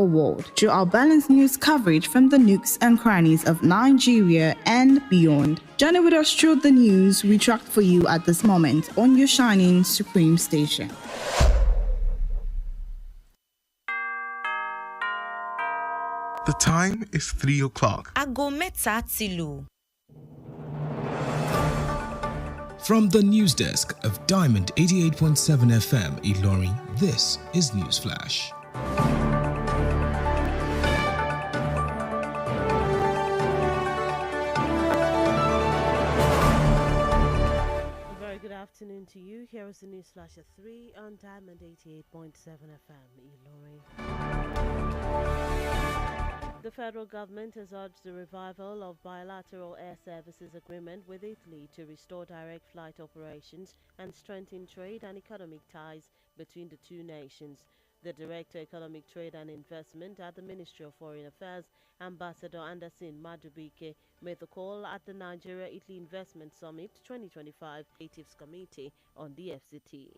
world through our balanced news coverage from the nooks and crannies of Nigeria and beyond. Journey with us through the news we tracked for you at this moment on your shining supreme station. The time is 3 o'clock. Aago mẹ́ta ti lù. From the news desk of Diamond 88.7 FM Olorie, this is News Flash. Very good afternoon to you. Here is the News Flash at 3 on Diamond 88.7 FM Olorie. The federal government has urged the revival of bilateral air services agreement with Italy to restore direct flight operations and strengthen trade and economic ties between the two nations. The Director Economic Trade and Investment at the Ministry of Foreign Affairs, Ambassador Anderson Madubike, made the call at the Nigeria-Italy Investment Summit 2025 Natives Committee on the FCT.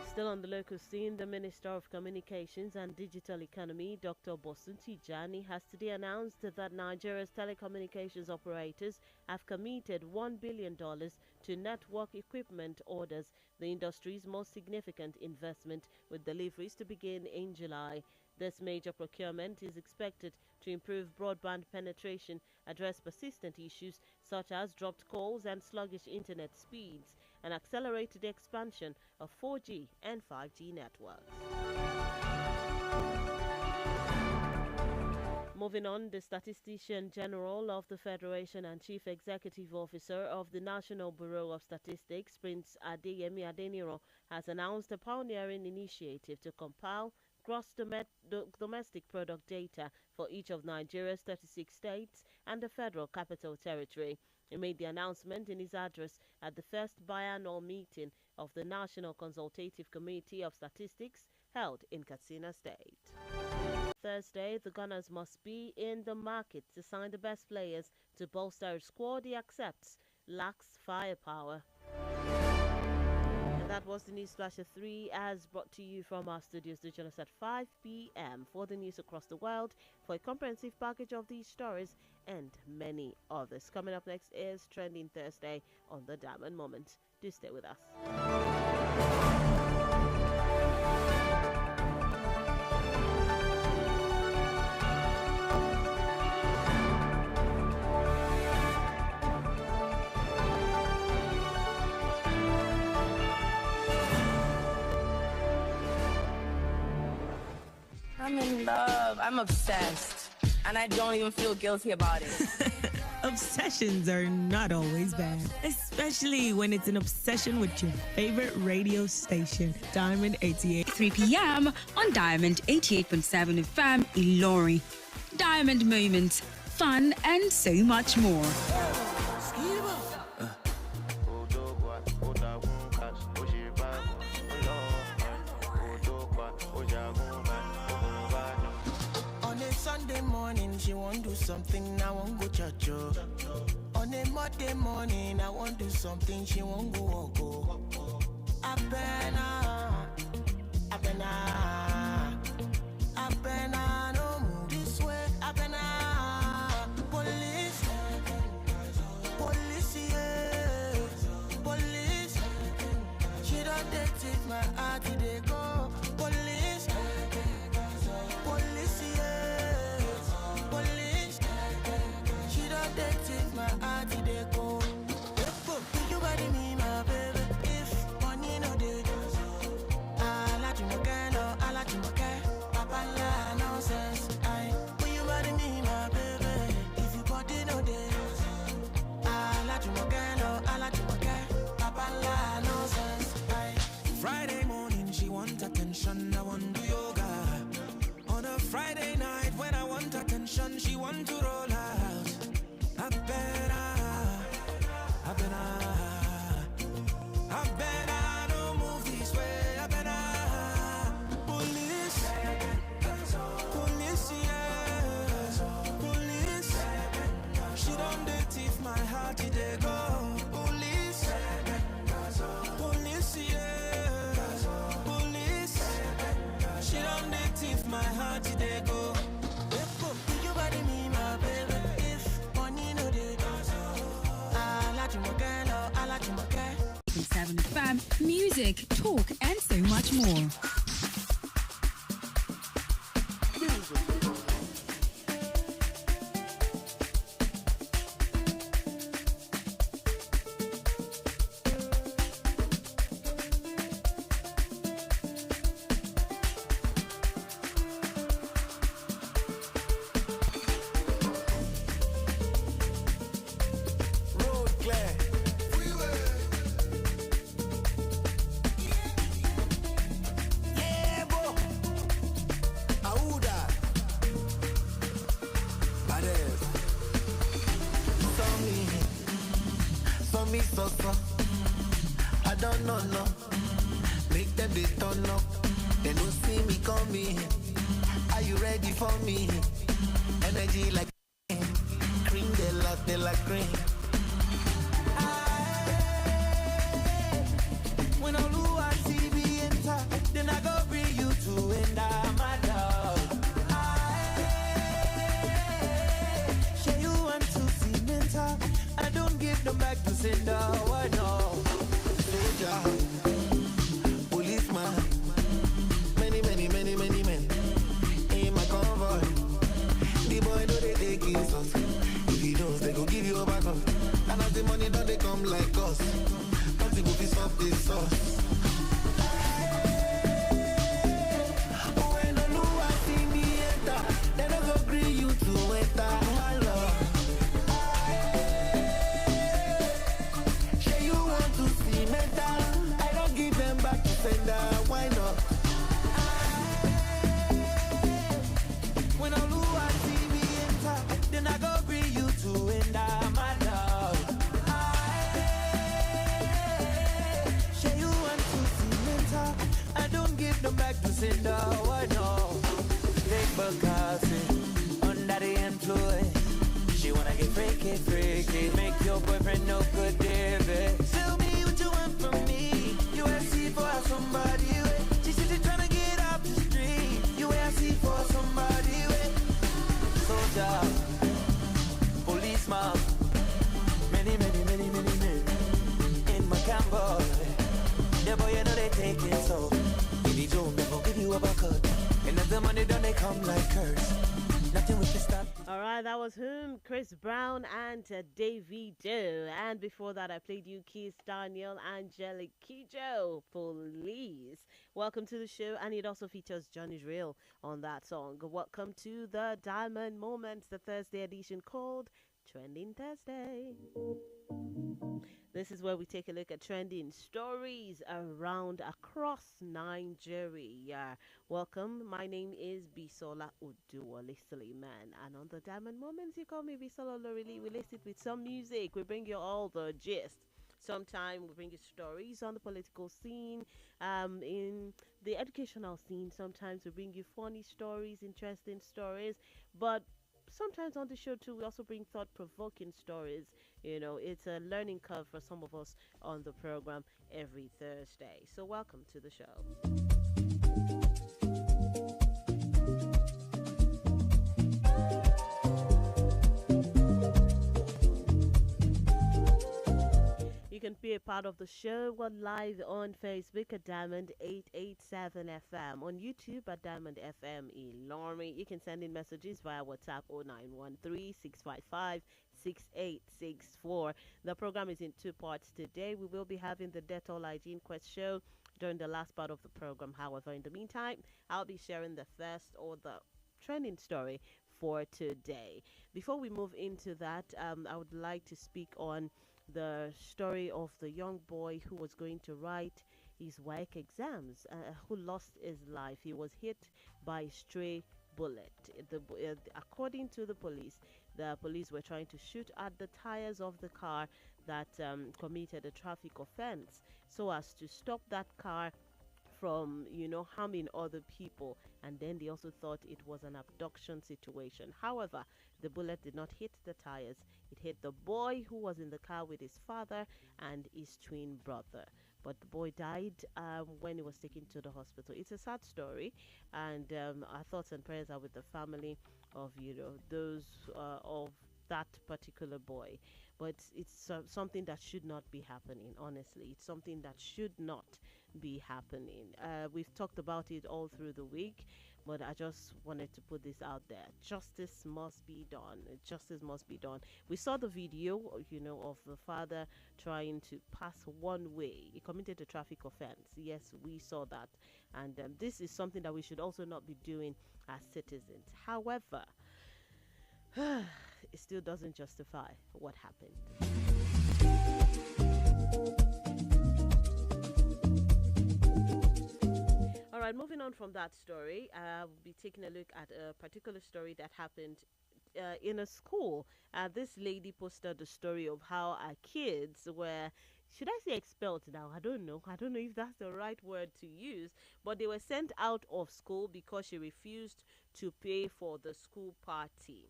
Still on the local scene, the Minister of Communications and Digital Economy, Dr. Bosun Tijani, has today announced that Nigeria's telecommunications operators have committed $1 billion to network equipment orders, the industry's most significant investment, with deliveries to begin in July. This major procurement is expected to improve broadband penetration, address persistent issues such as dropped calls and sluggish internet speeds, and accelerate the expansion of 4G and 5G networks. Moving on, the Statistician General of the Federation and Chief Executive Officer of the National Bureau of Statistics, Prince Adeyemi Adeniro, has announced a pioneering initiative to compile gross domestic product data for each of Nigeria's 36 states and the Federal Capital Territory. He made the announcement in his address at the first biannual meeting of the National Consultative Committee of Statistics held in Katsina State. Thursday, the Gunners must be in the market to sign the best players to bolster a squad he accepts lacks firepower. And that was the News Flash at 3, as brought to you from our studios. Do join us at 5 p.m. for the news across the world for a comprehensive package of these stories and many others. Coming up next is Trending Thursday on the Diamond Moment. Do stay with us. I'm in love. I'm obsessed. And I don't even feel guilty about it. Obsessions are not always bad, especially when it's an obsession with your favorite radio station, Diamond 88. 3 p.m. on Diamond 88.7 FM Olorie. Diamond Moments, fun and so much more. Sunday morning, she won't do something, I won't go church. On a Monday morning, I won't do something, she won't go walk. I better, no move this way, I better. Police, yeah, police. She don't take my heart, they go. Police, yeah. Police, she don't take my heart, they go. You body me, my baby. If money no dey, I like you again, no, I like you again. Papa, yeah, nonsense. You body me, my baby. If you body no dey, I like you again, no, I like you again. Papa, yeah, nonsense. Friday morning, she want attention, I want do yoga. On a Friday night when I want attention, she want to roll out. I better, don't move this way. I better. Police, yeah. Police, she don't thief my heart, they go. Police, yeah. Police, she my heart they go. Think you body me, my baby. If money no dey, I like you, my girl. I like you, my girl. 7 FM, music, talk, and so much more. I don't know, no. Make them they turn up. They don't see me coming. Are you ready for me? Energy like cream, they like cream. When I lose, I see me enter. Then I go bring you to enter my love. Show you want to see mental. I don't give them back to sender. Why no? Soldier, policeman, many men in my convoy. The boy know they take insults. If he knows, they go give you a back up. And as the money don't they come like us. Nothing will be soft this sauce. When the Lua see me enter, they don't go agree you to enter my love. Say you want to see mental, I don't give them back to sender. Why not? When a Lua see me enter, then I go bring you to enter my love. Say you want to see mental, I don't give them back to sender. Why not? Take Bacassi under the influence. She wanna get freaky, make your boyfriend no good, David. Tell me what you want from me. You ask for somebody with. She said she tryna get off the street. You ask for somebody with. Soldier, policeman, many men in my camber. The boy you know they take it so. If you don't, they gon' give you a bucket. And if the money don't they come like curse. Nothing we can stop. All right, that was whom? Chris Brown and Davido. And before that, I played you Keith Daniel, Angelique Kidjo, Police. Welcome to the show, and it also features Johnny's Real on that song. Welcome to the Diamond Moments, the Thursday edition called Trending Thursday. This is where we take a look at trending stories around across Nigeria. Welcome. My name is Bisola Uduwale Suleiman, and on the Diamond Moments, you call me Bisola Olorie-lee. We list it with some music. We bring you all the gist. Sometimes we bring you stories on the political scene, in the educational scene. Sometimes we bring you funny stories, interesting stories, but sometimes on the show too we also bring thought-provoking stories. You know, it's a learning curve for some of us on the program every Thursday. So welcome to the show. You can be a part of the show. We're live on Facebook at Diamond 887 FM, on YouTube at Diamond FM Olorie. You can send in messages via WhatsApp 0913 655 6864. The program is in two parts today. We will be having the Dettol Hygiene Quest show during the last part of the program. However, in the meantime, I'll be sharing the first or the trending story for today. Before we move into that, I would like to speak on the story of the young boy who was going to write his WAEC exams, who lost his life. He was hit by a stray bullet. According to the police were trying to shoot at the tires of the car that committed a traffic offense so as to stop that car from, harming other people. And then they also thought it was an abduction situation. However, the bullet did not hit the tires. It hit the boy who was in the car with his father and his twin brother. but the boy died when he was taken to the hospital. It's a sad story, and our thoughts and prayers are with the family of those of that particular boy. But it's something that should not be happening. Honestly, it's something that should not be happening. We've talked about it all through the week, but I just wanted to put this out there. Justice must be done. Justice must be done. We saw the video, of the father trying to pass one way. He committed a traffic offense. Yes, we saw that. And this is something that we should also not be doing as citizens. However, it still doesn't justify what happened. All right, moving on from that story, we'll be taking a look at a particular story that happened in a school. This lady posted the story of how our kids were, should I say expelled now? I don't know. I don't know if that's the right word to use, but they were sent out of school because she refused to pay for the school party.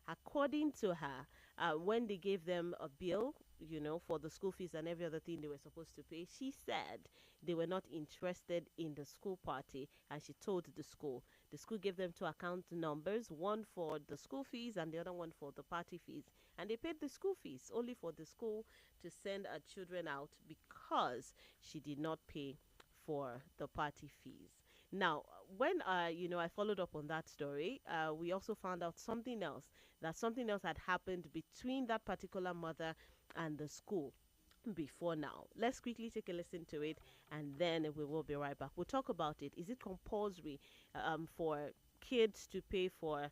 According to her, when they gave them a bill, for the school fees and every other thing they were supposed to pay, she said they were not interested in the school party, and she told the school. The school gave them two account numbers, one for the school fees and the other one for the party fees. And they paid the school fees only for the school to send her children out because she did not pay for the party fees. Now, when I followed up on that story, we also found out something else. That something else had happened between that particular mother and the school before now. Let's quickly take a listen to it, and then we will be right back. We'll talk about it. Is it compulsory for kids to pay for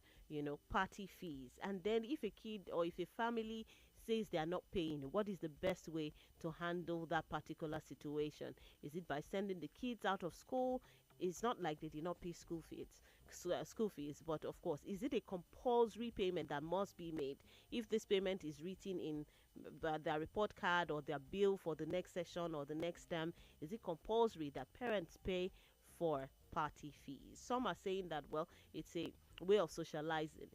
party fees? And then if a kid or if a family says they are not paying, what is the best way to handle that particular situation? Is it by sending the kids out of school? It's not like they did not pay school fees, but of course, is it a compulsory payment that must be made? If this payment is written in their report card or their bill for the next session or the next term, is it compulsory that parents pay for party fees? Some are saying that, well, it's a way of socializing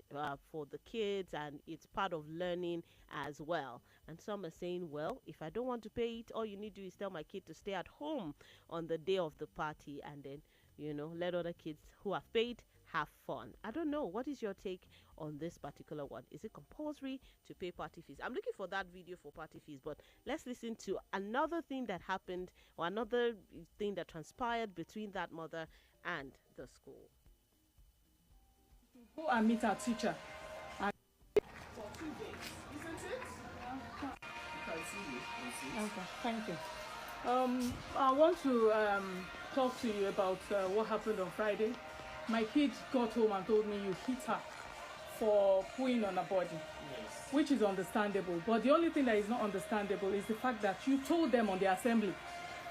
for the kids, and it's part of learning as well. And some are saying, well, if I don't want to pay it, all you need to do is tell my kid to stay at home on the day of the party, and then let other kids who have paid have fun. I don't know. What is your take on this particular one? Is it compulsory to pay party fees? I'm looking for that video for party fees, but let's listen to another thing that happened, or another thing that transpired between that mother and the school. Go and meet our teacher. For 2 days, isn't it? You can see it. Okay, thank you. I want to talk to you about what happened on Friday. My kid got home and told me you hit her for pooing on her body, Yes. which is understandable. But the only thing that is not understandable is the fact that you told them on the assembly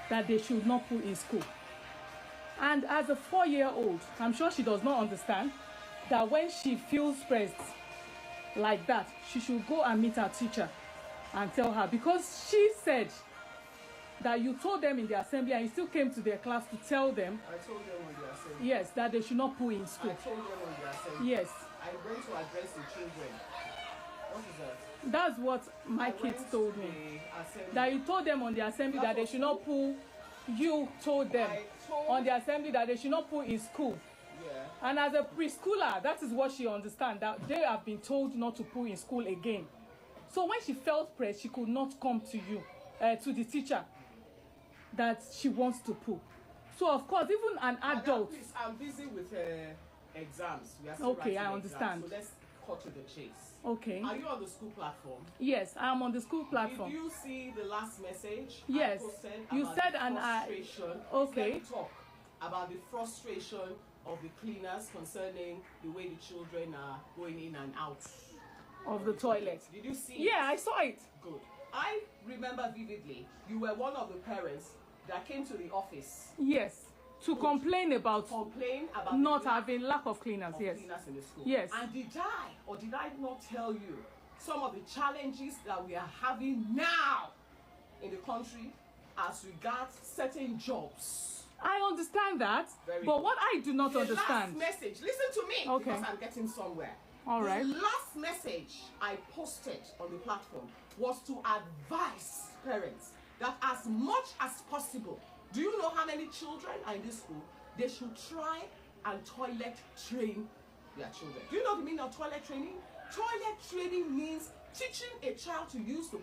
that they should not poo in school. And as a 4-year-old, I'm sure she does not understand that when she feels pressed like that, she should go and meet her teacher and tell her, because she said that you told them in the assembly and you still came to their class to tell them, I told them on the assembly. yes, that they should not poo in school. I told them on the assembly. Yes. I went to address the children. What is that? That's what my kids told me. That you told them on the assembly that they should not poo. You told them on the assembly that they should not poo in school. Yeah. And as a preschooler, that is what she understands, that they have been told not to poo in school again. So when she felt pressed, she could not come to you, to the teacher, that she wants to poo. So of course, even an adult. Please, I'm busy with exams. We are still Okay, I writing understand. exams, so let's cut to the chase. Okay. Are you on the school platform? Yes, I am on the school platform. Did you see the last message? Yes. I posted You about said the and I. frustration. Okay. Let me talk about the frustration of the cleaners concerning the way the children are going in and out Of the toilet. Did you see? Yeah, I saw it. Good. I remember vividly. You were one of the parents that came to the office. Yes. To complain about not the having lack of cleaners. Yes. cleaners in the school. Yes. And did I not tell you some of the challenges that we are having now in the country as regards certain jobs? I understand that, Very but good. what I do not understand. Last message. Listen to me, Okay. because I'm getting somewhere. All right. The last message I posted on the platform was to advise parents that as much as possible, do you know how many children are in this school? They should try and toilet train their children. Do you know the meaning of toilet training? Toilet training means teaching a child to use the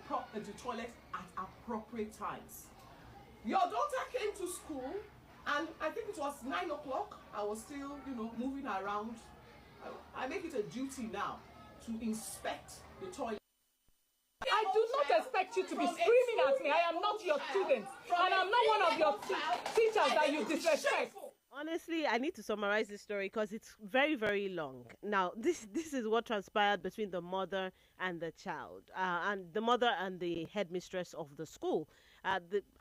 toilet at appropriate times. Your daughter came to school, and I think it was 9 o'clock. I was still, moving around. I make it a duty now to inspect the toilet. I do not expect you to be screaming at me. I am not your student, and I'm not one of your teachers that you disrespect. Honestly, I need to summarize this story because it's very, very long. Now, this is what transpired between the mother and the child, and the mother and the headmistress of the school.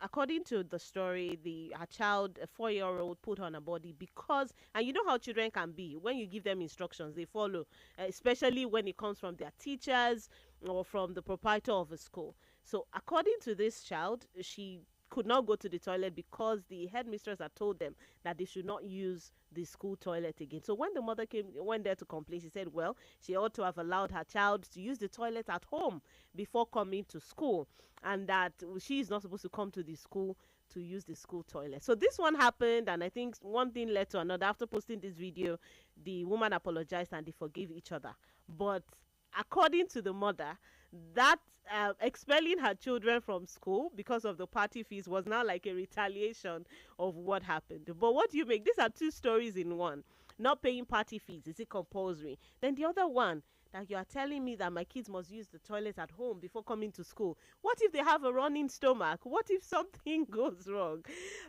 According to the story, her child, a 4-year-old, put on a body because, and you know how children can be. When you give them instructions, they follow, especially when it comes from their teachers or from the proprietor of a school. So, according to this child, she could not go to the toilet because the headmistress had told them that they should not use the school toilet again. So when the mother went there to complain, she said, well, she ought to have allowed her child to use the toilet at home before coming to school, and that she is not supposed to come to the school to use the school toilet. So this one happened, and I think one thing led to another. After posting this video, the woman apologized and they forgave each other. But according to the mother, that expelling her children from school because of the party fees was now like a retaliation of what happened. But what do you make? These are two stories in one. Not paying party fees, is it compulsory? Then the other one, that you are telling me that my kids must use the toilet at home before coming to school. What if they have a running stomach? What if something goes wrong?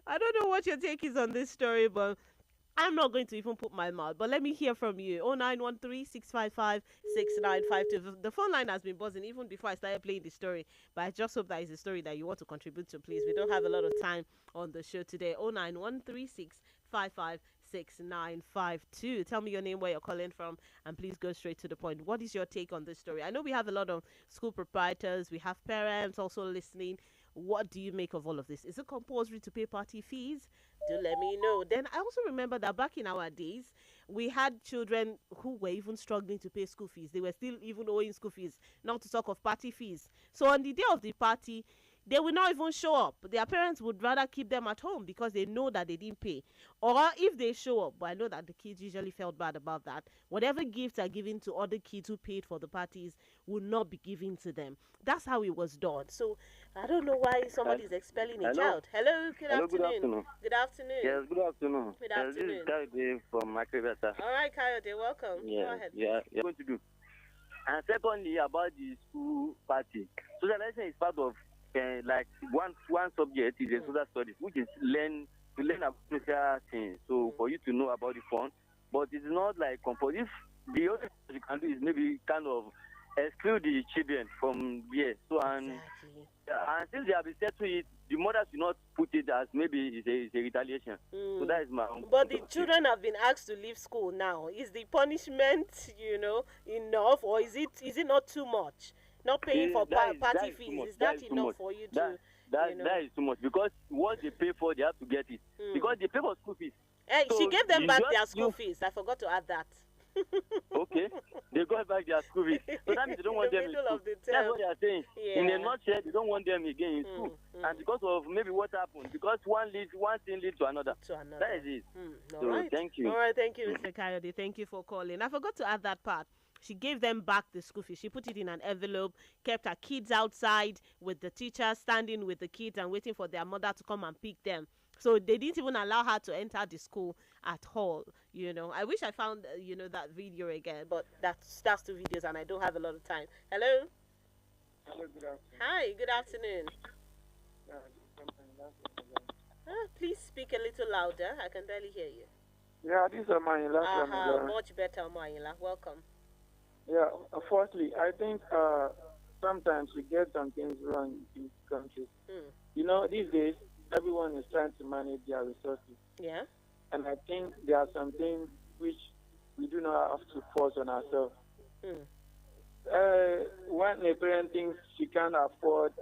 I don't know what your take is on this story, but I'm not going to even put my mouth, but let me hear from you. 0913-655-6952. The phone line has been buzzing even before I started playing the story, but I just hope that is a story that you want to contribute to, please. We don't have a lot of time on the show today. 09136556952. Tell me your name, where you're calling from, and please go straight to the point. What is your take on this story? I know we have a lot of school proprietors, we have parents also listening. What do you make of all of this? Is it compulsory to pay party fees? Do let me know. Then I also remember that back in our days, we had children who were even struggling to pay school fees. They were still even owing school fees, not to talk of party fees. So on the day of the party, they will not even show up. Their parents would rather keep them at home because they know that they didn't pay. Or if they show up, but I know that the kids usually felt bad about that, whatever gifts are given to other kids who paid for the parties will not be given to them. That's how it was done. So I don't know why somebody's expelling a child. Hello, good afternoon. Good afternoon. Yes, good afternoon. Good afternoon. This is Kayode from Makribata. All right, Kayode, welcome. Yeah, Go ahead. yeah, you're going to do. And secondly, about the school party. Socialization is part of like one subject is a social studies, which is to learn about social things. So for you to know about the fun, but it's not like compulsory. If the only thing you can do is maybe kind of exclude the children from here. So and since they have been set to it, the mothers will not put it as maybe it's a retaliation. So that is my own. But the children have been asked to leave school now. Is the punishment, enough, or is it not too much? Not paying for party fees, is that enough for you to? That is too much, because what they pay for, they have to get it. Because they pay for school fees. Hey, so she gave them back their school fees. I forgot to add that. Okay, they got back their school fees. So that means they don't want them in school. That's what they are saying. Yeah. In a nutshell, they don't want them again in school. And because of maybe what happened, because one thing leads to another. That is it. All so right. Thank you. All right, thank you, Mr. Kayode. Thank you for calling. I forgot to add that part. She gave them back the school fees. She put it in an envelope, kept her kids outside with the teacher, standing with the kids and waiting for their mother to come and pick them. So they didn't even allow her to enter the school at all. I wish I found, that video again, but that's two videos and I don't have a lot of time. Hello? Hello, good afternoon. Hi, good afternoon. Please speak a little louder. I can barely hear you. Yeah, this is Amayila. Much better, Amayila. Welcome. Yeah, firstly, I think sometimes we get some things wrong in this country. These days, everyone is trying to manage their resources. Yeah. And I think there are some things which we do not have to force on ourselves. When a parent thinks she can't afford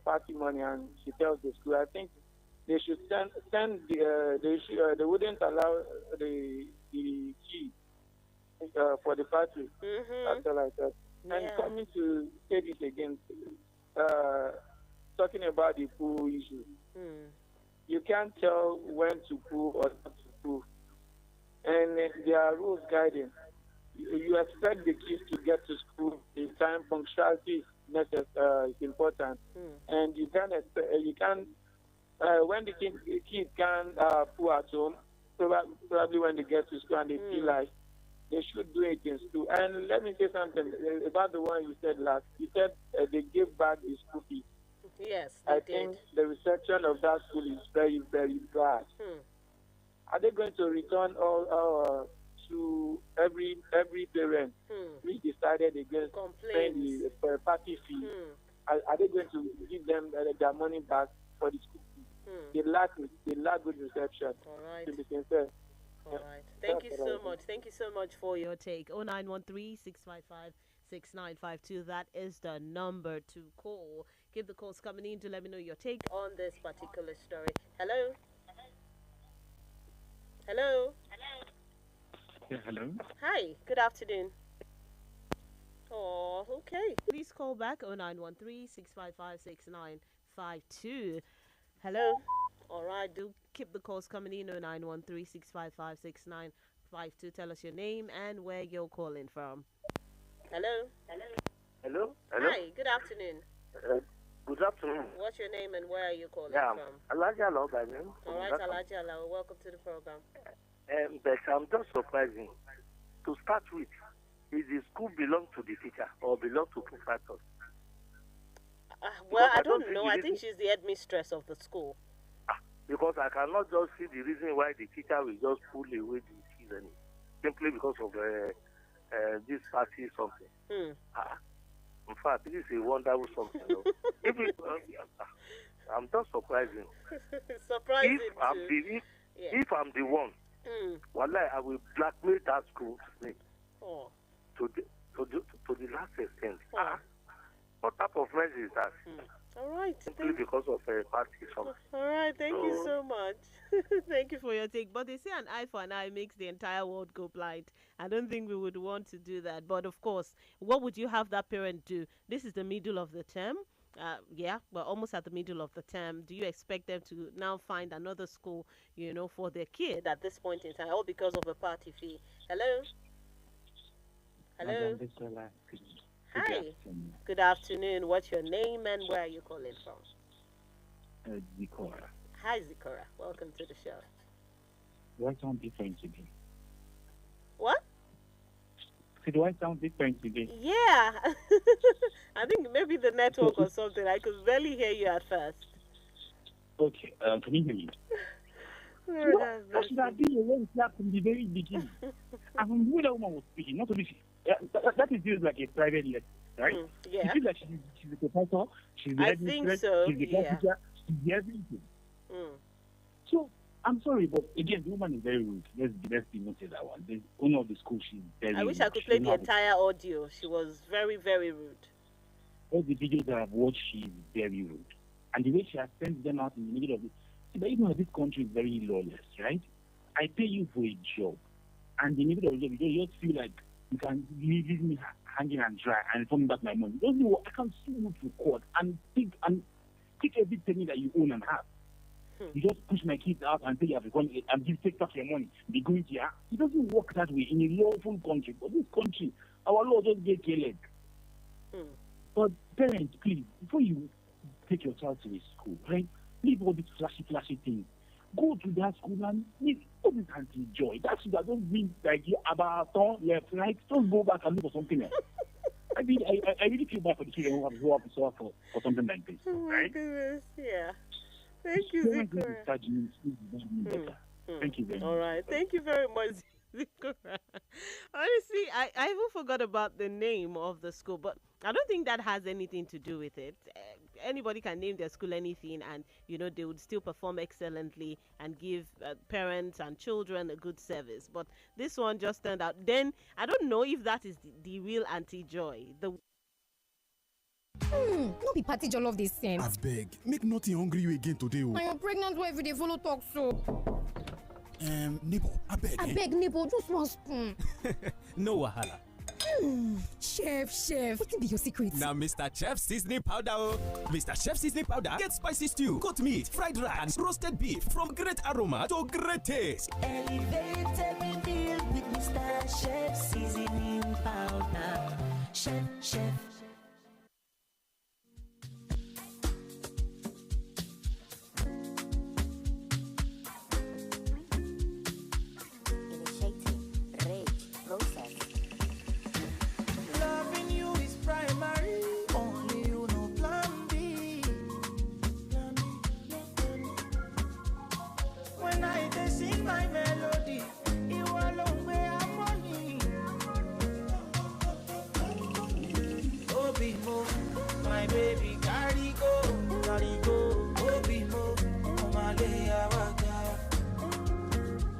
party money and she tells the school, I think they should they wouldn't allow the key for the party after like that. And coming to say this again, talking about the pool issue. You can't tell when to pull or not to pull. And there are rules guiding. You expect the kids to get to school in time. Punctuality is important. And you can't when the kid can pull at home, probably when they get to school and they feel like they should do it in school. And let me say something about the one you said last. You said they give back the school fees. Yes, I think the reception of that school is very, very bad. Are they going to return all to every parent we decided against paying the party fee? Are they going to give them their money back for the school fee? They lack good reception. All right. To be sincere. All right. Thank you so much. Thank you so much for your take. 0913-655-6952. That is the number to call. Keep the calls coming in to let me know your take on this particular story. Hello? Hello? Yeah, hello? Hi. Good afternoon. Oh, okay. Please call back 0913-655-6952. Hello? All right. Do keep the calls coming in 0913-655-6952. Tell us your name and where you're calling from. Hello? Hello? Hi. Good afternoon. Good afternoon. What's your name and where are you calling Yeah, from? Alaja Law by name. All right, Alaji Alaw, welcome to the program. But I'm just surprising. To start with, is the school belong to the teacher or belong to professors? Well, I don't know. I think she's the headmistress of the school. Because I cannot just see the reason why the teacher will just pull away the children simply because of this party something. In fact, this is a wonderful something. I'm just surprising. Surprising. If I'm the one, wallahi, I will blackmail that school to the last extent. What type of measure is that? All right. Simply because of a party something. All right. Thank you so much. Thank you for your take. But they say an eye for an eye makes the entire world go blind. I don't think we would want to do that. But of course, what would you have that parent do? This is the middle of the term. We're almost at the middle of the term. Do you expect them to now find another school, for their kid at this point in time, all because of a party fee? Hello? Hello? Hi. Good afternoon. What's your name and where are you calling from? Zikora. Hi, Zikora. Welcome to the show. Do I sound different today? What? Do I sound different today? Yeah. I think maybe the network or something. I could barely hear you at first. Okay. Can you hear me? That should have been a way from the very beginning. And from the way that woman was speaking, not only that is just like a private lesson, right? Yeah. She feels like she's the professor, she's the headmistress, she's the class teacher, she's the everything. So, I'm sorry, but again, the woman is very rude. Let's be noted that one. The owner of the school, she's very rude. I wish I could play the entire audio. She was very, very rude. All the videos that I've watched, she's very rude. And the way she has sent them out in the middle of it. See, but even this country is very lawless, right? I pay you for a job. And in the middle of the job, you just feel like you can leave me hanging and dry and return back my money. Don't you? I can sue you to court and take every penny that you own and have. You just push my kids out and say you have gone and take back your money. Be going here. It doesn't work that way in a lawful country. But this country, our law just get killed. But parents, please, before you take your child to a school, right? Leave all these flashy things. Go to that school and leave all this anti-joy. That should have just been like about left, right? Just go back and look for something else. I really feel bad for the children who have to suffer for something like this. Oh my goodness, yeah. Thank you, Zikora. Thank you very much. All right. Thank you very much, Zikora. Honestly, I even forgot about the name of the school, but I don't think that has anything to do with it. Anybody can name their school anything, and they would still perform excellently and give parents and children a good service. But this one just turned out. Then I don't know if that is the real anti-joy. No be party jollof this same. Abeg, make nothing hungry you again today. I am pregnant wife dey follow talk so. Neighbor, abeg. Abeg neighbor, just one spoon. No wahala. Chef, what be your secret? Now, Mr. Chef seasoning powder. Mr. Chef seasoning powder get spicy stew, goat meat, fried rice, and roasted beef from great aroma to great taste. Elevate every meal with Mr. Chef seasoning powder. Chef. Loving you is primary. Only you know plan B. When I sing my melody, you alone wear harmony. Obi mo, my baby carry go. Obi mo, Omalaya waga.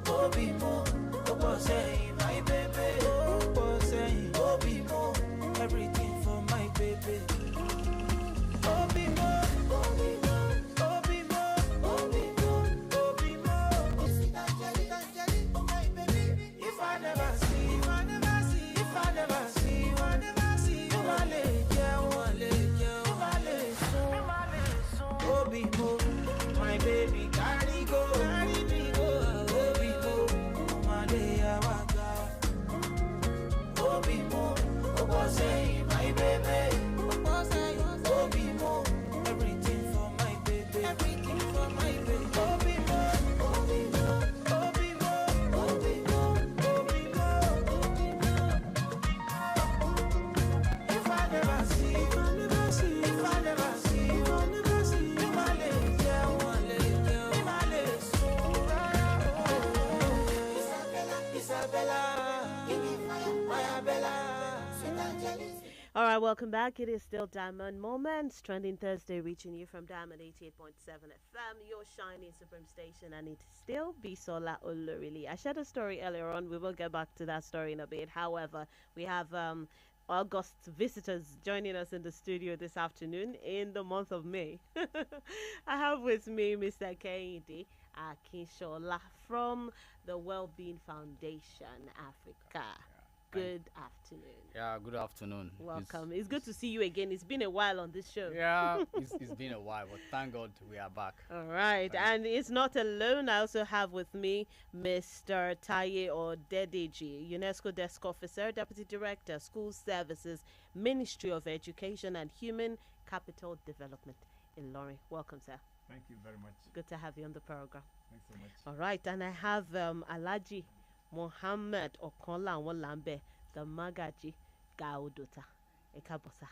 Obi mo, Obo say my baby. Obo say Obi mo, everything for my baby. Obi mo, Obi mo, Obi mo, Obi mo, Obi mo. Angeli, oh my baby. If I never see, you, Obi mo, my baby carry go. Obi mo, Omalaya waga. Obi mo, Obo say my baby. Obi mo, everything for my baby. Obi mo, Obi mo, Obi mo, Obi mo, Obi mo. If I never see, you, Isabella, give me fire, Bella, sweet Angeli. All right, welcome back. It is still Diamond Moments, trending Thursday, reaching you from Diamond 88.7 FM, your shining supreme station, and it still Bisola Olorie-lee. I shared a story earlier on. We will get back to that story in a bit. However, we have August visitors joining us in the studio this afternoon in the month of May. I have with me Mr. Kehinde Akinshola from the Wellbeing Foundation Africa. Good afternoon. Yeah, good afternoon. Welcome. It's good to see you again. It's been a while on this show. Yeah, it's been a while, but thank God we are back. All right. And it's not alone. I also have with me Mr. Taye Odedeji, UNESCO Desk Officer, Deputy Director, School Services, Ministry of Education and Human Capital Development in Olorie. Welcome, sir. Thank you very much. Good to have you on the program. Thanks so much. All right. And I have Alhaji Mohammed Okonla Lambe, the Magaji Gaudota. Ekabosa.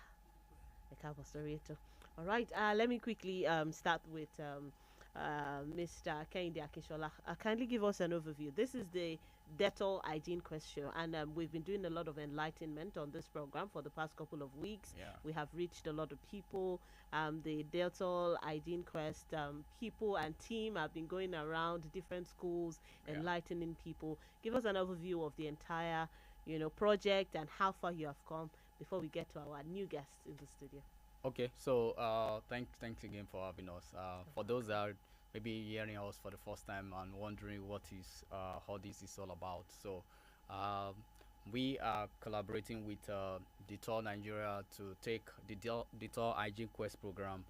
All right, let me quickly start with Mr. Kehinde Akinshola. Kindly give us an overview. This is the Dettol hygiene question, and we've been doing a lot of enlightenment on this program for the past couple of weeks. Yeah. We have reached a lot of people. The Dettol hygiene quest people and team have been going around different schools, enlightening people. Give us an overview of the entire, project and how far you have come before we get to our new guests in the studio. Okay, so thanks again for having us. For those that are maybe hearing us for the first time and wondering what is how this is all about, so we are collaborating with Dettol Nigeria to take the Dettol Hygiene Quest program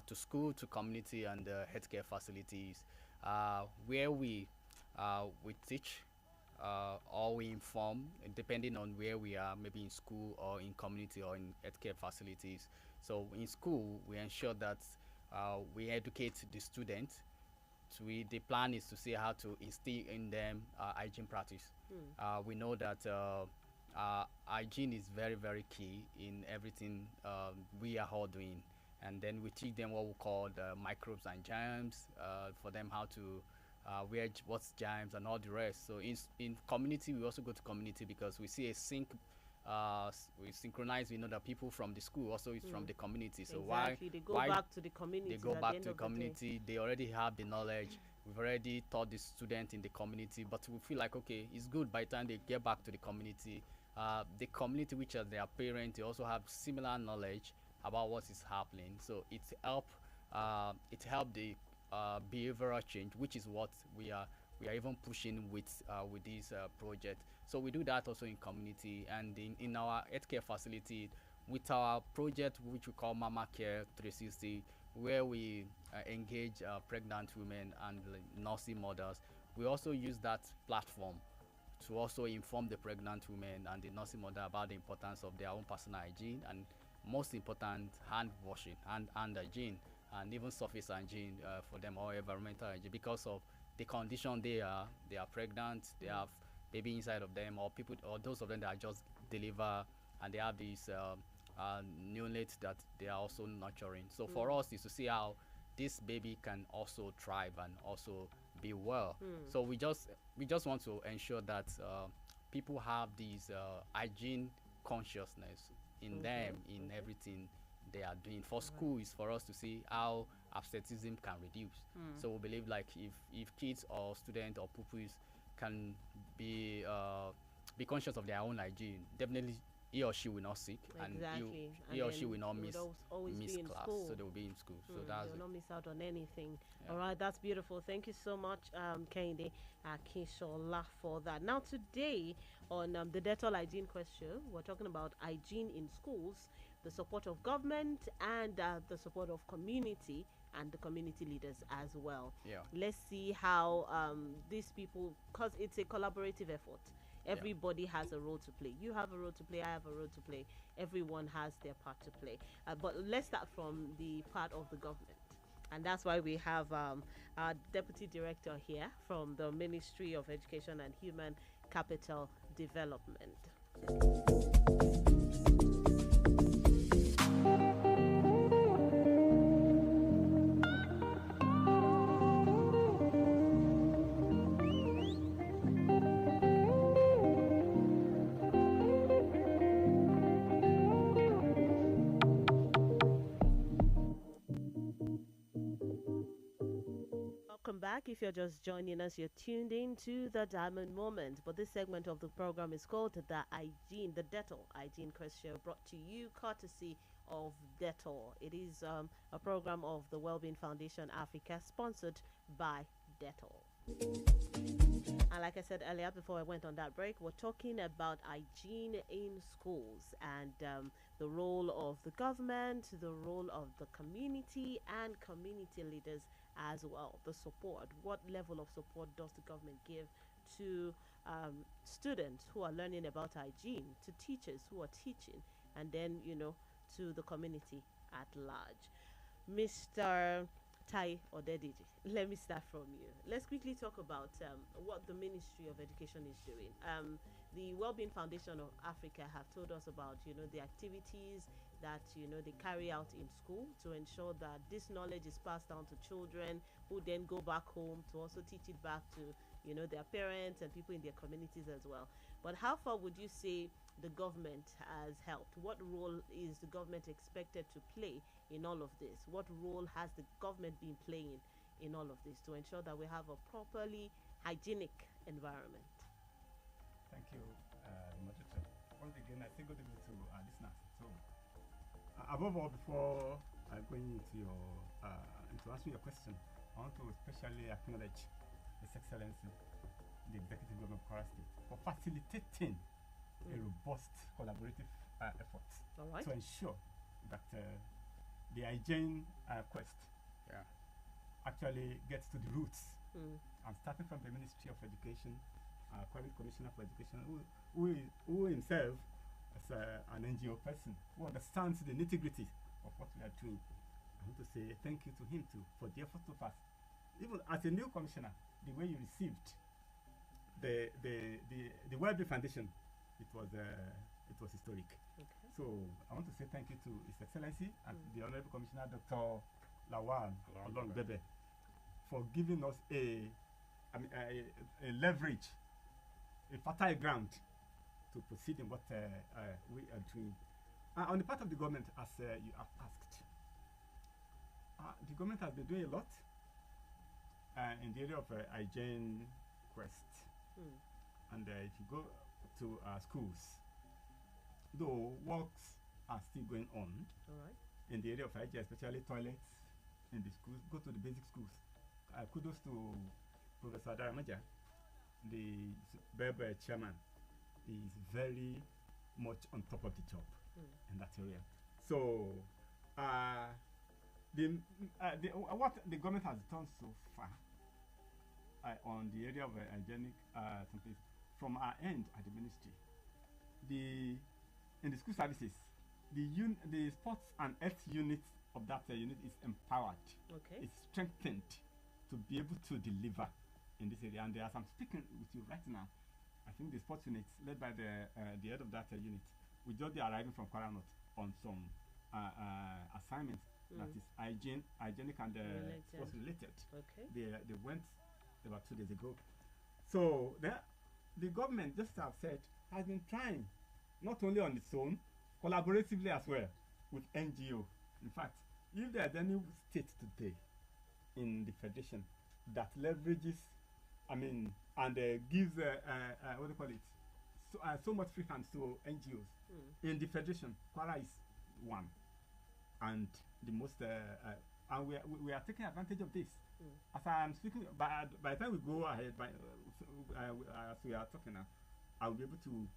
to school, to community, and healthcare facilities, where we teach or we inform, depending on where we are, maybe in school or in community or in healthcare facilities. So in school, we ensure that we educate the students. So the plan is to see how to instill in them hygiene practice. We know that hygiene is very, very key in everything we are all doing. And then we teach them what we call the microbes and germs, for them how to what's germs and all the rest. So in community, we also go to community because we see we synchronize. We know that people from the school also is from the community. So exactly. They go back to the community. They go back to the community. They already have the knowledge. We've already taught the student in the community, but we feel like, okay, it's good by the time they get back to the community, which are their parents, they also have similar knowledge about what is happening. So it help the behavioral change, which is what we are even pushing with this project. So we do that also in community and in our healthcare facility with our project which we call Mama Care 360, where we engage pregnant women and nursing mothers. We also use that platform to also inform the pregnant women and the nursing mother about the importance of their own personal hygiene and most important hand washing, hand hygiene, and even surface hygiene for them, or environmental hygiene, because of the condition they are pregnant, they have baby inside of them, or people, or those of them that are just deliver and they have these neonates that they are also nurturing. So for us is to see how this baby can also thrive and also be well. So we just want to ensure that people have these hygiene consciousness in them in everything they are doing. For school is for us to see how absenteeism can reduce. So we believe like if kids or students or pupils can be conscious of their own hygiene, definitely he or she will not sick, Exactly. and he or she will not miss always miss be in class, school. so they will be in school. So They that's will it. not miss out on anything. Yeah. All right, that's beautiful. Thank you so much, Kehinde Akinshola, for that. Now, today on the Dettol hygiene question, we're talking about hygiene in schools, the support of government, and the support of community and the community leaders as well. Yeah. Let's see how these people, because it's a collaborative effort. Everybody has a role to play. You have a role to play. I have a role to play. Everyone has their part to play. But let's start from the part of the government. And that's why we have our deputy director here from the Ministry of Education and Human Capital Development. Welcome back. If you're just joining us, you're tuned in to the Diamond Moment. But this segment of the program is called the Hygiene, the Dettol Hygiene Question, brought to you courtesy of Dettol. It is a program of the Wellbeing Foundation Africa, sponsored by Dettol. And like I said earlier, before I went on that break, we're talking about hygiene in schools and the role of the government, the role of the community and community leaders as well. The support, what level of support does the government give to students who are learning about hygiene, to teachers who are teaching, and then, to the community at large. Mr. Tai Odediji, let me start from you. Let's quickly talk about what the Ministry of Education is doing. The Wellbeing Foundation of Africa have told us about, the activities that, they carry out in school to ensure that this knowledge is passed down to children who then go back home to also teach it back to, their parents and people in their communities as well. But how far would you say the government has helped? What role is the government expected to play in all of this? What role has the government been playing in all of this to ensure that we have a properly hygienic environment? Thank you, moderator. Once again, I say good evening to our listeners. So, above all, before going into into answering your question, I want to especially acknowledge His Excellency, the Executive Governor of Kwara State, for facilitating a robust collaborative effort to ensure that the hygiene quest actually gets to the roots. And starting from the Ministry of Education, Private Commissioner for Education, who himself is an NGO person, who understands the nitty-gritty of what we are doing. I want to say thank you to him too for the effort so far. Even as a new commissioner, the way you received the Wellbeing Foundation, it was historic. Okay. So I want to say thank you to His Excellency and the Honorable Commissioner Dr. Lawal Olong-Bebe for giving us a leverage, a fertile ground to proceed in what we are doing. On the part of the government, as you have asked, the government has been doing a lot in the area of hygiene quest. And if you go to schools, though works are still going on in the area of hygiene, especially toilets in the schools, go to the basic schools. Kudos to Professor Daramaja, the Berber chairman, is very much on top of the job in that area. So, what the government has done so far on the area of hygienic someplace, from our end at the ministry, in the school services, the sports and health unit of that unit is empowered. Okay. It's strengthened to be able to deliver in this area. And as I'm speaking with you right now, I think the sports unit, led by the head of that unit, will just be arriving from Kwara North on some assignments that is hygienic and sports related. Okay. They went about 2 days ago. So the government, just as I've said, has been trying, not only on its own, collaboratively as well with NGO. In fact, if there's any state today in the federation that leverages, and gives what do you call it, so much free hands to NGOs in the federation, Kwara is one, and the most, and we are taking advantage of this. As I'm speaking, by the time we go ahead, as we are talking now, I'll be able to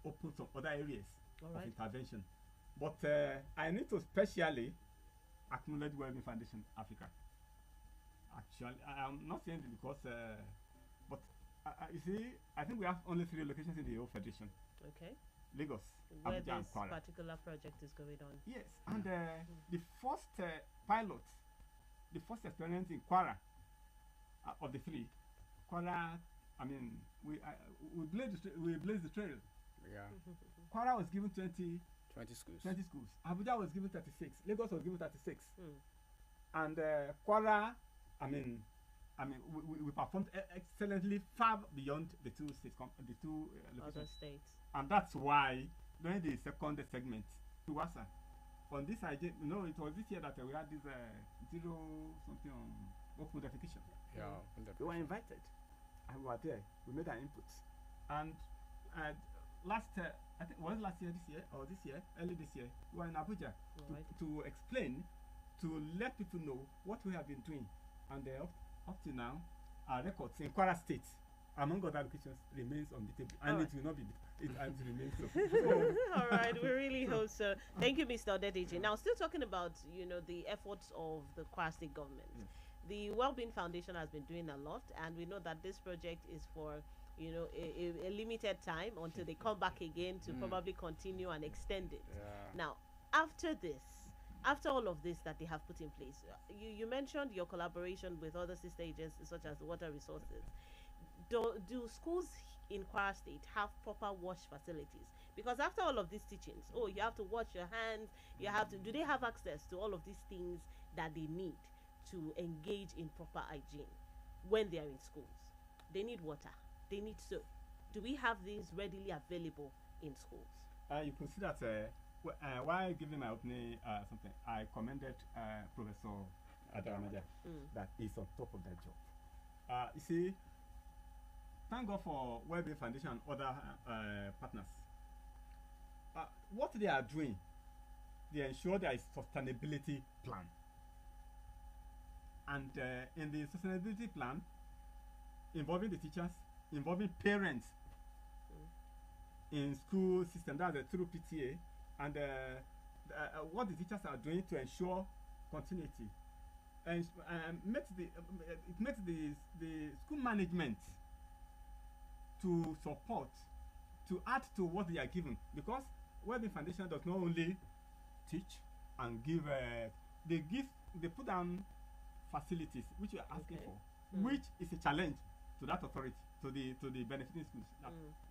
open some other areas of intervention. But I need to specially acknowledge Wellbeing Foundation Africa. Actually, I'm not saying it because, but you see, I think we have only 3 locations in the whole federation. Okay. Lagos, where Abuja, and this Kwara. particular project is going on. Yes, and the first pilot, the first experience in Kwara, of the 3, Kwara, we blazed the trail. Yeah. Kwara was given 20 schools. 20 schools. Abuja was given 36. Lagos was given 36. And Kwara, we performed excellently, far beyond the 2 states, the 2 other states. And that's why during the second segment, Tuwasa, on this idea, it was this year that we had this zero something on open defecation. Yeah, we were invited, and we were there. We made our inputs, and last, I think was last year, early this year, we were in Abuja to explain, to let people know what we have been doing, and up to now, our records in Kwara State, among other locations, remains on the table, and it will not be. It remains so. All right, we really hope so. Thank you, Mr. Odedeji. Now, still talking about the efforts of the Kwara State government. The Wellbeing Foundation has been doing a lot, and we know that this project is for a limited time until they come back again to probably continue and extend it. Now, after all of this that they have put in place, you mentioned your collaboration with other sister agencies such as the Water Resources. Do schools in Kwara State have proper wash facilities? Because after all of these teachings, you have to wash your hands, do they have access to all of these things that they need to engage in proper hygiene when they are in schools? They need water, they need soap. Do we have these readily available in schools? You can see that while giving my opening something, I commended Professor Adamaja that is on top of that job. You see, thank God for Wellbeing Foundation and other partners. What they are doing, they ensure there is sustainability plan. And in the sustainability plan, involving the teachers, involving parents in school system, that's through PTA, and what the teachers are doing to ensure continuity, and it makes the school management to support, to add to what they are given, because Wellbeing Foundation does not only teach and give, they put down facilities which we are asking for, which is a challenge to that authority, to the benefiting schools.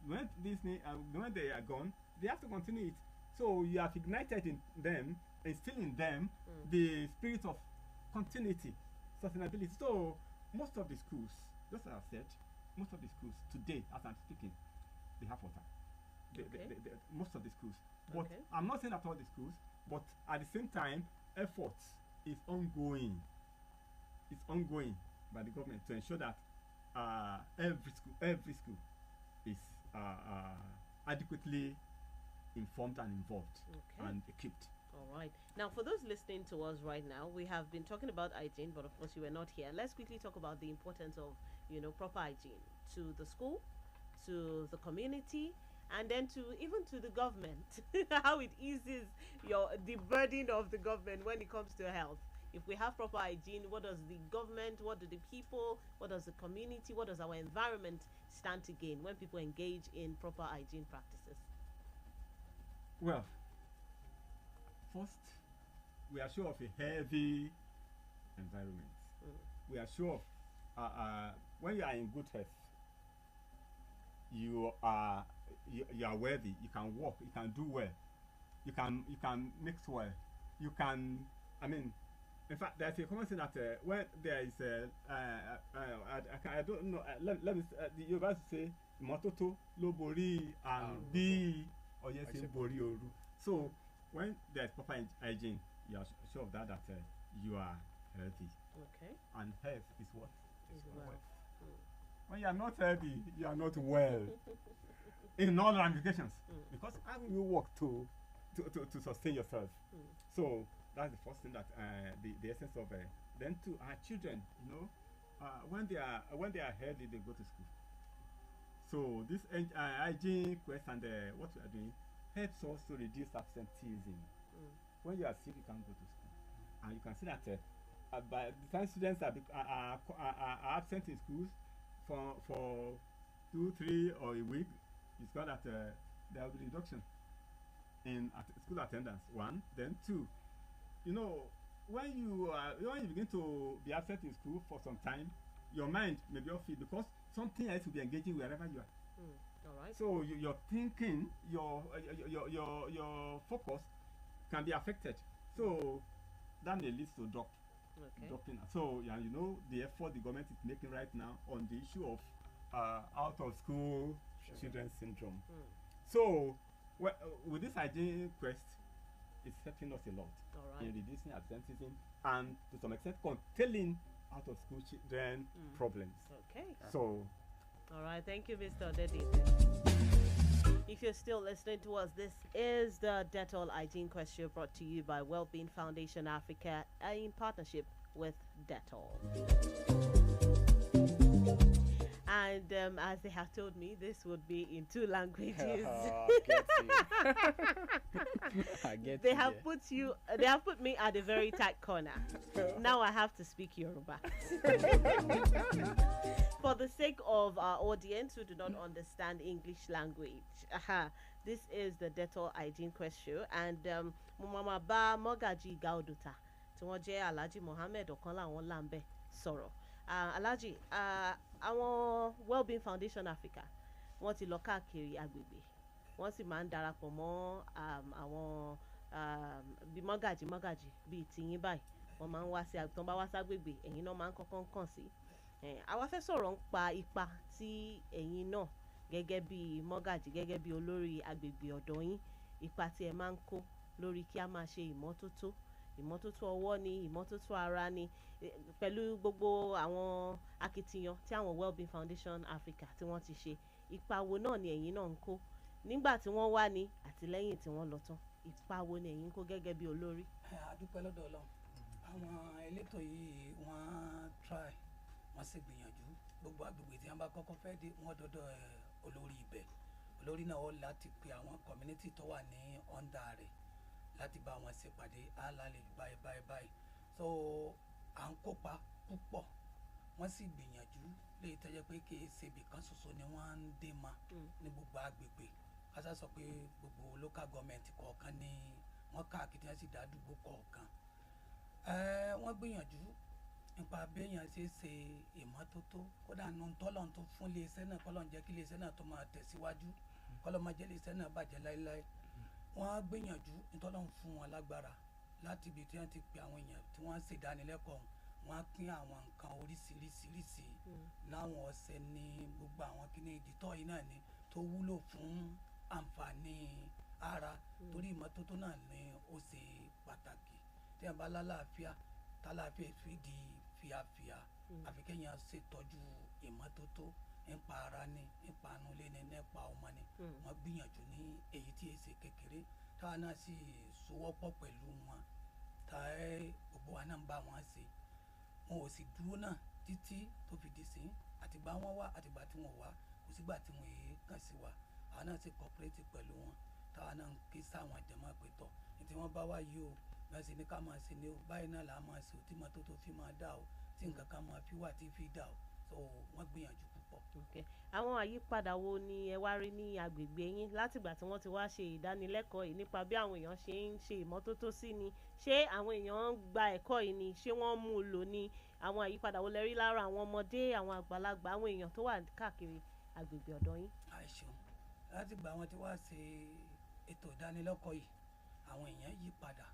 When they are gone, they have to continue it. So you have ignited in them, instill in them the spirit of continuity, sustainability. So most of the schools, just as I said, most of the schools today, as I'm speaking, they have water. Most of the schools. But I'm not saying that all the schools, but at the same time, effort is ongoing. It's ongoing by the government to ensure that every school is adequately informed and involved and equipped. All right. Now, for those listening to us right now, we have been talking about hygiene, but of course you were not here. Let's quickly talk about the importance of proper hygiene to the school, to the community, and then even to the government, how it eases the burden of the government when it comes to health. If we have proper hygiene, what does the government, what do the people, what does the community, what does our environment stand to gain when people engage in proper hygiene practices? Well, first, we are sure of a healthy environment. We are sure of when you are in good health, you are worthy. You can walk. You can do well. You can mix well. You can. I mean, in fact, there's a common thing that when there is I don't know. Let me. The Yoruba say "Imototo lo bori and bi oyese bori oru." So when there's proper hygiene, you are sure of that you are healthy. Okay. And health is what? Is well. When you are not healthy, you are not well. In all ramifications, because how will you work to sustain yourself? So that's the first thing that the essence of then to our children, when they are healthy, they go to school. So this hygiene quest and what we are doing helps us to reduce absenteeism. When you are sick, you can't go to school, and you can see that by the time students are absent in schools for 2, 3 or a week, it's got that there will be reduction in school attendance. 1, then 2. When you begin to be absent in school for some time, your mind may be off it because something else will be engaging wherever you are. All right. So your thinking, your focus can be affected. So that may lead to dropping. So the effort the government is making right now on the issue of out of school children syndrome. So with this hygiene quest, it's helping us a lot in reducing absenteeism and to some extent containing out of school children problems. Okay. So all right, thank you, Mr. Odedi. If you're still listening to us, this is the Dettol Hygiene Question brought to you by Wellbeing Foundation Africa in partnership with Dettol. And as they have told me, this would be in 2 languages. They have put me at a very tight corner. Now I have to speak Yoruba. For the sake of our audience who do not understand English language, this is the Dettol Hygiene Question, and Mama Ba Mogaji Gauduta, Tumoje Alaji Mohammed Okanla won lambe sọ̀rọ̀. Alaji, àwọn Wellbeing Foundation Africa wọ́n ti lọ káàkiri agbègbè, wọ́n sì máa ń darapọ̀ mọ́ àwọn bíi mọ́gàjì bíi tìyín báyìí, wọ́n máa ń wá sí àgbègbè, tán bá wá ságbègbè ẹ̀yin náà máa ń kọ́kọ́ kàn sí. Àwa fẹ́ sọ̀rọ̀ ń pa ipa tí ẹ̀yin náà gẹ́gẹ́ bí mọ́gàjì, gẹ́gẹ́ bí olórí agbègbè ọ̀dọ̀ yín, ipa tí ẹ máa ń kó lórí kí a máa ṣe ìmọ́tótó ọwọ́ ni, ìmọ́tótó ara ni, pẹ̀lú gbogbo àwọn akitiyan tí àwọn Wellbeing Foundation Africa tí wọ́n ti ṣe. Ipa wo náà ni ẹ̀yin náà ń kó nígbà tí wọ́n wá ní àti lẹ́yìn tí wọ́n lọ tán? Ipa wo ni ẹ̀yin ń kó gẹ́gẹ́ bí olórí? A dúpẹ́ lọ́dọ̀ Ọlọ́run. Àwọn elétò yìí wọ́n try, wọ́n sì gbìyànjú. Gbogbo agbègbè tí wọ́n bá kọ́kọ́ fẹ́ dé, wọ́n dọ́dọ̀ olórí ibẹ̀. Olórí náà ó láti pe àwọn community tó wà ní under rẹ̀ láti bá wọn ṣèpàdé alálejò báyìí. So à ń kópa púpọ̀, wọ́n sì gbìyànjú léyìí tó jẹ́ pé kì í ṣe ibì kan ṣoṣo ni wọ́n ń dé ma ní gbogbo agbègbè. Kásá sọ pé gbogbo local government kọ̀ọ̀kan ni wọ́n káàkiri, wọ́n sì dá àdúgbò kọ̀ọ̀kan. Wọ́n gbìyànjú nípa béèyàn ṣe ìmọ́tótó, kódà nù tọ́lọ̀ tó fún iléeṣẹ́ náà, kọ́lọ̀ ń jẹ́ kí iléeṣẹ́ náà tó máa tẹ̀síwájú, kọ́lọ̀ máa jẹ́ iléeṣẹ́ náà bàjẹ́ láéláé. Wọ́n gbìyànjú nítorí wọ́n fún wọn lágbára láti ibi tí wọ́n ti pe àwọn èèyàn tí wọ́n ṣe ìdánilẹ́kọ̀ọ́, wọ́n á pín àwọn nǹkan oríṣiríṣi láwọn ọ̀sẹ̀ ní gbogbo àwọn kíní ìdítọ́ yìí náà ni tó wúlò fún àǹfààní ara, torí ìmọ́tótó náà ni ó ṣe pàtàkì. Tí wọ́n bá lálàáfíà, tálàáfíà fi di fíafíà, àfi kéèyàn ṣètọ́jú ìmọ́tótó nípa ara ni, nípa anulé ni, nípa ọmọ ni. Wọ́n gbìyànjú ní èyí tí èsè kékeré, táwa náà sì sowọ́pọ̀ pẹ̀lú wọn, gbogbo wa náà ń bá wọn ṣe. Wọn ò sì dúró náà títí tó fi di sí àtìgbà wọn wá àtìgbà tí wọn wá, kò sígbà tí wọn èé kàn sí wa. àwọn náà sì cooperate pẹ̀lú wọn táwa náà ń ké sáwọn jẹ̀mọ́ pé tọ̀ ní tí wọ́n bá wá yìí o bẹ́ẹ̀ sì ni ká máa ṣe ni o báyìí náà là á máa ṣe o tí mọ́tótó fi máa dà o tí nǹkan kan máa fi wà tí fi dà o so wọ́n gbìyànjú púpọ̀. Àwọn àyípadà wo ni ẹ wá rí ní agbègbè yín látìgbà tí wọ́n ti wá ṣe ìdánilẹ́kọ̀ọ́ yìí nípa bí àwọn èèyàn ṣe ń ṣe ìmọ́tótó sí ni? Ṣé àwọn èèyàn ń gba ẹ̀kọ́ yìí ni? Ṣé wọ́n mú un lò ní? Àwọn àyípadà wo lẹ rí lára àwọn ọmọdé, àwọn àgbàlagbà, àwọn èèyàn tó wà káàkiri agbègbè ọ̀dọ̀ yín? Àìṣeun látìgbà wọn ti wá ṣe ètò ìdánilẹ́kọ̀ọ́ yìí àwọn èèyàn yí padà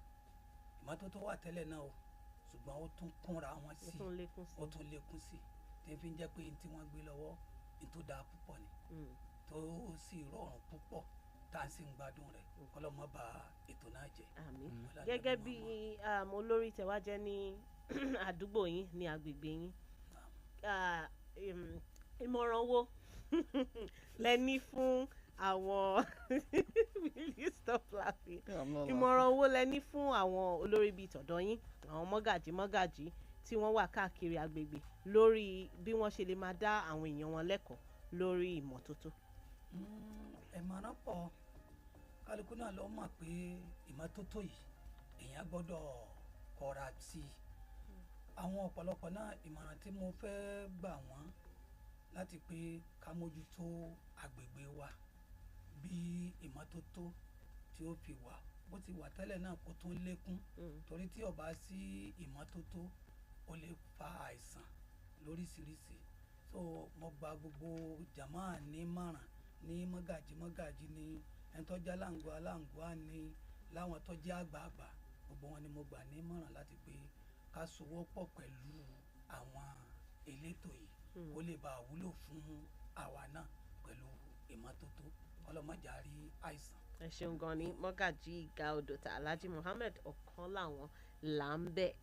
ìmọ́tótó wà tẹ́lẹ̀ náà o ṣùgbọ́n ó tún kúnra wọn sí ó tún lékún sí tí fi ń jẹ́ pé tí wọ́n gbé lọ́wọ́ ní tó dáa púpọ̀ ni tó sì rọrùn púpọ̀ tá a sì ń gbádùn rẹ̀ kọ́lọ́mọ́ bá ètò náà jẹ́. Àmín. Gẹ́gẹ́ bí olórí tẹ̀wá jẹ́ ní àdúgbò yín ní agbègbè yín ìmọ̀ràn wo lẹ ní fún àwọn will you stop laughing? Ìmọ̀ràn wo lẹ ní fún àwọn olórí bíi tọ̀dọ̀ yín àwọn mọ́gàjí tí wọ́n wà káàkiri agbègbè lórí bí wọ́n ṣe lè máa dá àwọn èèyàn wọn lẹ́kọ̀ọ́ lórí ìmọ́tótó? Ìmọ̀ràn pọ̀ kálukú náà ló mọ̀ pé ìmọ́tótó yìí èèyàn gbọ́dọ̀ kọ́ra sí i. Àwọn ọ̀pọ̀lọpọ̀ náà ìmọ̀ràn tí mo fẹ́ gbà wọ́n láti pé ká mójútó agbègbè wa bí ìmọ́tótó tí ó fi wà bó ti wà tẹ́lẹ̀ náà kó tún lékún torí tí ó bá sí ìmọ́tótó ó lè fa àìsàn lóríṣiríṣi. So mo gba gbogbo jàmáà ní mọ̀ràn ní mọ́gàjí ní ẹni tó jẹ́ aláǹgbá ní láwọn tó jẹ́ àgbààgbà gbogbo wọn ni mo gbà ní mọ̀ràn láti pé ká sowọ́ pọ̀ pẹ̀lú àwọn elétò yìí kó lè bá wúlò fún àwa náà pẹ̀lú ìmọ́tótó ọlọ́mọjà rí àìsàn. Ẹ ṣeun gan ni mọ́gàjí ìgà odòta Alhaji Muhammed Ọ̀kánláwọn Lambe.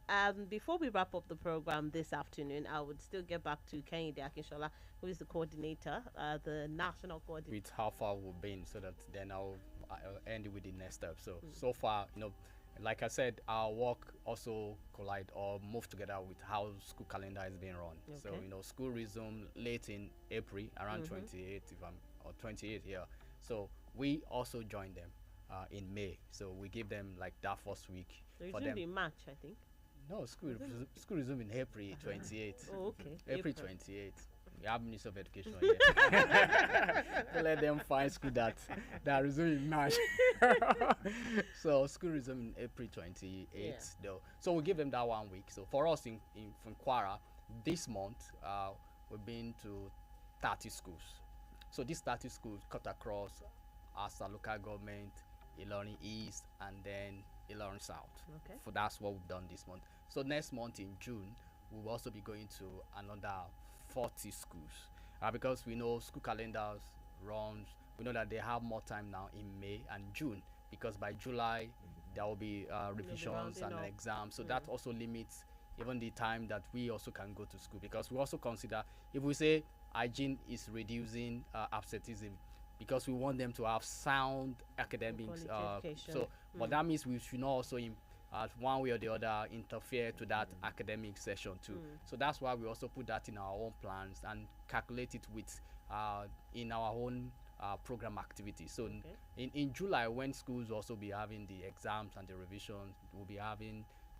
Before we wrap up the program this afternoon, I would still get back to Kehinde Akinshola, who is the coordinator, the national coordinator. With how far we've been, so that then I'll end it with the next step. So far, like I said, our work also collide or move together with how school calendar is being run. Okay. So school resumed late in April, around 28th, or 28th here. So we also joined them in May. So we give them like that first week. So for it them. in March, I think. No, school resumed in April 28th. Oh, okay. April 28th. We have Minister of Education here. To let them find school that resume in March. So school resume in April 28th though. So we give them that 1 week. So for us in Kwara, this month we've been to 30 schools. So these 30 schools cut across as a local government, Olorie East, and then Olorie South. Okay. So that's what we've done this month. So next month in June, we'll also be going to another 40 schools because we know school calendars runs. We know that they have more time now in May and June because by July there will be revisions and exams. So that also limits even the time that we also can go to school because we also consider if we say hygiene is reducing absenteeism because we want them to have sound academics. But that means we should not also one way or the other interfere to that academic session too. So that's why we also put that in our own plans and calculate it with in our own program activities. So in July, when schools also be having the exams and the revisions, we'll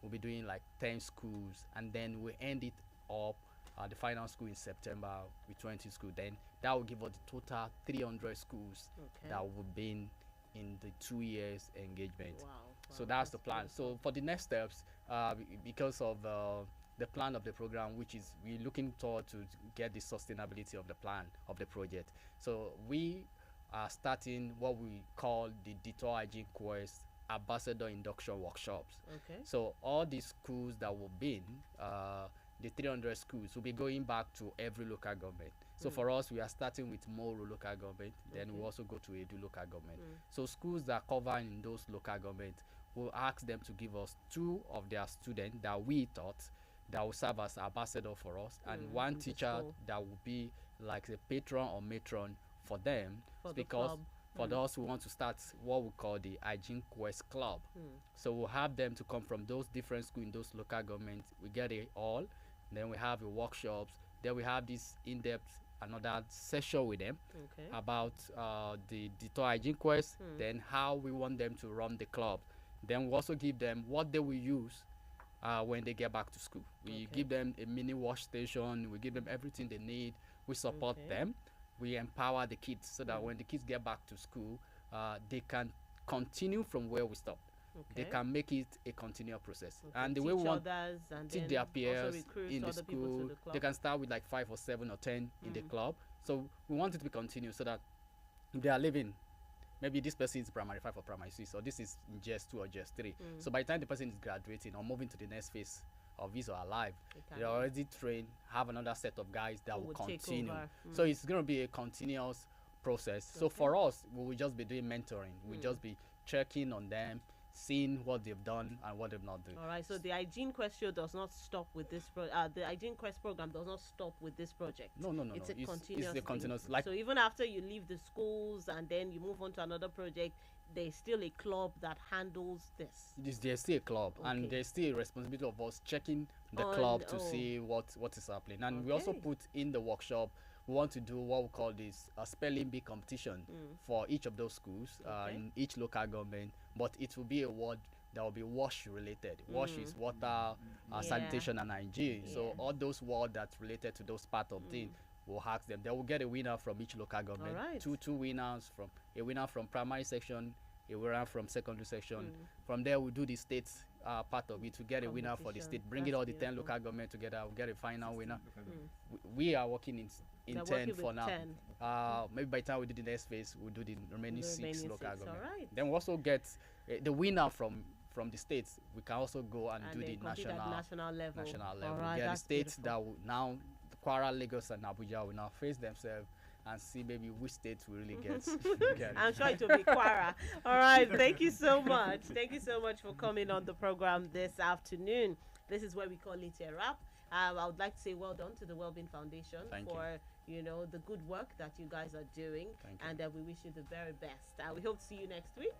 be doing like 10 schools, and then we end it up the final school in September with 20 schools. Then that will give us the total 300 schools that will be in the 2 years engagement. Wow. So that's the plan. So for the next steps, because of the plan of the program, which is we're looking toward to get the sustainability of the plan of the project. So we are starting what we call the Detour Hygiene Quest Ambassador Induction Workshops. Okay. So all the schools that will be in, the 300 schools will be going back to every local government. So for us, we are starting with Moro local government, then we also go to Edu local government. So schools that cover in those local government, we'll ask them to give us 2 of their students that we taught that will serve as ambassador for us, and 1 teacher that will be like the patron or matron for them, because for those who want to start what we call the Hygiene Quest Club. So we'll have them to come from those different schools in those local governments. We get it all. Then we have the workshops. Then we have this in-depth another session with them Okay. about the digital hygiene quest, then how we want them to run the club. Then we also give them what they will use when they get back to school. We give them a mini wash station. We give them everything they need. We support them. We empower the kids so that when the kids get back to school, they can continue from where we stopped. They can make it a continual process. And the way we want teach their peers in the school, they can start with like 5 or 7 or 10 in the club. So we want it to be continuous so that if they are living, maybe this person is primary 5 or primary 6, or this is in JS 2 or JS 3. So by the time the person is graduating or moving to the next phase of his or her life, they're already trained, have another set of guys that will continue. So it's going to be a continuous process. So for us, we will just be doing mentoring. We'll just be checking on them, seeing what they've done and what they've not done. All right, so the hygiene quest show does not stop with this the hygiene quest program does not stop with this project. No. It's a continuous thing. like, so even after you leave the schools and then you move on to another project, there's still a club that handles this. There's still a club, and there's still a responsibility of us checking the club to see what is happening. And we also put in the workshop, we want to do what we call this a spelling bee competition for each of those schools in each local government, but it will be a word that will be wash related. Wash is water, sanitation and hygiene. So all those words that's related to those part of things, we'll ask them. They will get a winner from each local government. Two winners, from a winner from primary section, a winner from secondary section. From there we'll do the state part of it to get a winner for the state. Bring it all the 10 local government together, we'll get a final winner. We are working in 10 for now. Maybe by the time we do the next phase, we'll do the remaining 6 local government. Then we also get the winner from the states. We can also go and do the national level. We get the states that will now, Kwara, Lagos and Abuja will now face themselves and see maybe which state will really get. I'm sure it will be Kwara. All right, thank you so much. Thank you so much for coming on the program this afternoon. This is where we call it a wrap. I would like to say well done to the Wellbeing Foundation for the good work that you guys are doing, and we wish you the very best. We hope to see you next week.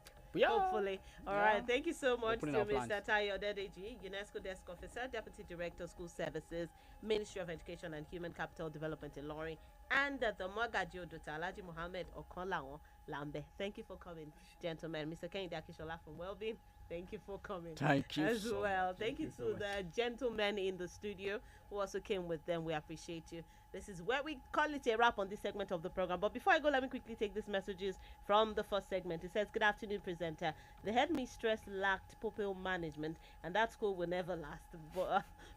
Hopefully. All right. Thank you so much to Mr. Tayo Dedeji, UNESCO Desk Officer, Deputy Director, School Services, Ministry of Education and Human Capital Development in Olorie, and the Magaji Oduta Alhaji Mohammed Okonlawon Lambe. Thank you for coming, gentlemen. Mr. Kehinde Akishola from Wellbeing, thank you for coming. Thank you as so well. much. Thank you to the gentlemen in the studio who also came with them. We appreciate you. This is where we call it a wrap on this segment of the program. But before I go, let me quickly take these messages from the first segment. It says, "Good afternoon, presenter. The headmistress lacked pupil management, and that school will never last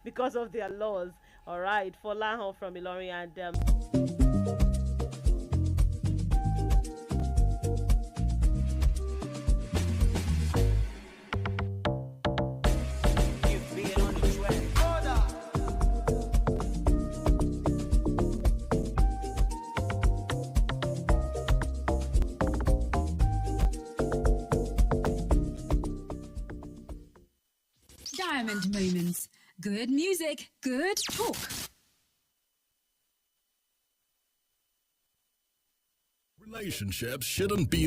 because of their laws." All right, for Laho from Olorie and Diamond Moments. Good music, good talk. Relationships shouldn't be